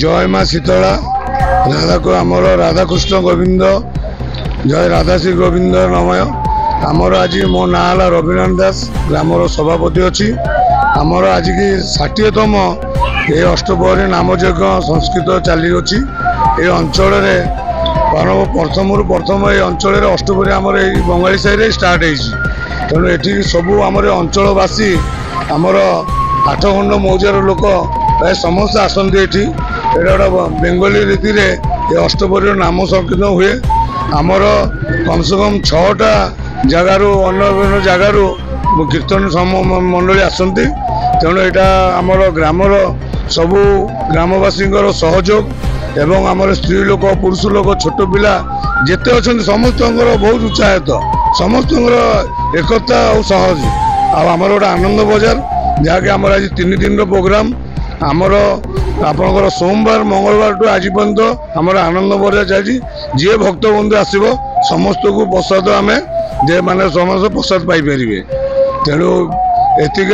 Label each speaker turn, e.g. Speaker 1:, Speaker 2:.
Speaker 1: जय माँ शीतला राधा को आमर राधाकृष्ण गोविंद जय राधा श्री गोविंद नमय। आमर आज मो ना रविनारायण दास ग्रामर सभापति अच्छी। आमर आज की 60तम ये अष्टप्रहरी नामयज्ञ संस्कृत चली अच्छी। ये अंचल प्रथम ये अंचल अष्टप्रहरी आमर बंगाली साई स्टार्ट हो तेणु ये सबू आम अंचलवासी आमर 8 खंड मौजार लोक प्राय समस्त आसती ये गोटे बेंगली रीति रे ये अष्टप्रहरी नाम संकीर्तन हुए। आमर कम से कम 6टा जगार अन्य जगार कीर्तन मंडली आसती। तेणु यहाँ आमर ग्रामर सबू ग्रामवासी सहयोग एवं आमर स्त्री लोक पुरुष लोक छोट पिला जिते अच्छा समस्त बहुत उत्साहित समस्त एकता और सहज आमर गोटे आनंद बजार जहाँकि आमर आज 3 दिन प्रोग्राम आमर आपणकर सोमवार मंगलवार टू आज पर्यंत आमर आनंद बजार चलती। जी भक्त बंधु आसो समस्त को प्रसाद आम जे माने समस्त प्रसाद पाई तेणु एतिक